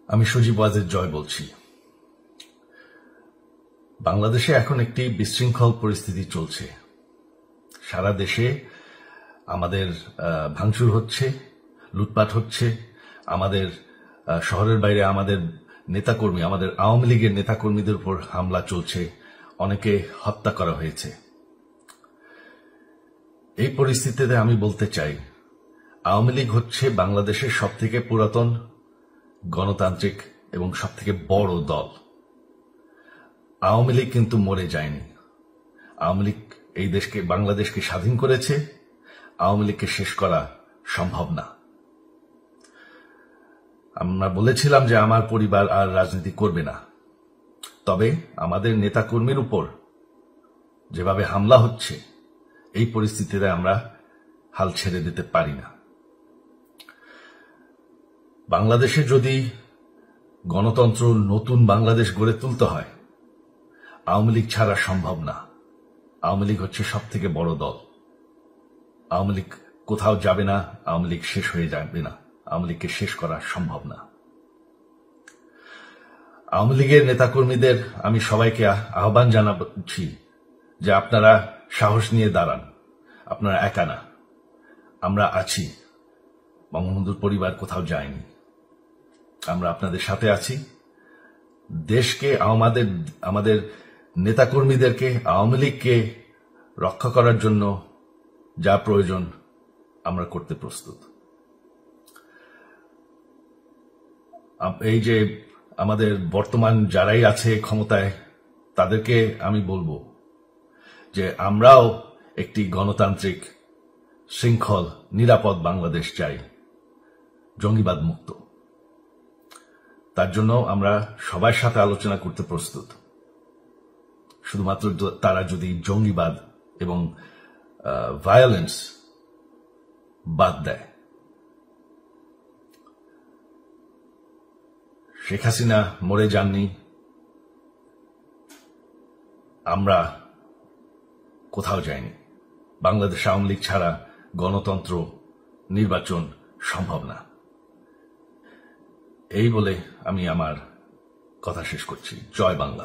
আমি সজীব ওয়াজেদ জয় বলছি। বাংলাদেশে এখন একটি বিশৃঙ্খল পরিস্থিতি চলছে। সারা দেশে আমাদের ভাঙচুর হচ্ছে, লুটপাট হচ্ছে, আমাদের শহরের বাইরে আমাদের নেতাকর্মী, আমাদের আওয়ামী লীগের নেতাকর্মীদের উপর হামলা চলছে, অনেকে হত্যা করা হয়েছে। এই পরিস্থিতিতে আমি বলতে চাই, আওয়ামী লীগ হচ্ছে বাংলাদেশের সবথেকে পুরাতন গণতান্ত্রিক এবং সবথেকে বড় দল। আওয়ামী লীগ কিন্তু মরে যায়নি। আওয়ামী লীগ এই দেশকে, বাংলাদেশকে স্বাধীন করেছে। আওয়ামী লীগকে শেষ করা সম্ভব না। আমরা বলেছিলাম যে আমার পরিবার আর রাজনীতি করবে না, তবে আমাদের নেতাকর্মীর উপর যেভাবে হামলা হচ্ছে, এই পরিস্থিতিতে আমরা হাল ছেড়ে দিতে পারি না। বাংলাদেশে যদি গণতন্ত্র, নতুন বাংলাদেশ গড়ে তুলতে হয়, আওয়ামী লীগ ছাড়া সম্ভব না। আওয়ামী লীগ হচ্ছে সবথেকে বড় দল। আওয়ামী লীগ কোথাও যাবে না, আওয়ামী লীগ শেষ হয়ে যাবে না। আওয়ামী লীগকে শেষ করা সম্ভব না। আওয়ামী লীগের নেতাকর্মীদের আমি সবাইকে আহ্বান জানাচ্ছি যে আপনারা সাহস নিয়ে দাঁড়ান। আপনারা একা না, আমরা আছি। বঙ্গবন্ধুর পরিবার কোথাও যায়নি, আমরা আপনাদের সাথে আছি। দেশকে, আমাদের নেতাকর্মীদেরকে, আওয়ামী লীগকে রক্ষা করার জন্য যা প্রয়োজন আমরা করতে প্রস্তুত। এই যে আমাদের বর্তমান যারাই আছে ক্ষমতায়, তাদেরকে আমি বলবো যে আমরাও একটি গণতান্ত্রিক, শৃঙ্খল, নিরাপদ বাংলাদেশ চাই, জঙ্গিবাদ মুক্ত। তার জন্য আমরা সবার সাথে আলোচনা করতে প্রস্তুত। শুধুমাত্র তারা যদি জঙ্গিবাদ এবং ভায়োলেন্স বাদ দেয়। শেখ হাসিনা মরে যাননি, আমরা কোথাও যাইনি। বাংলাদেশ আওয়ামী লীগ ছাড়া গণতন্ত্র, নির্বাচন সম্ভব না। এই বলে আমি আমার কথা শেষ করছি। জয় বাংলা।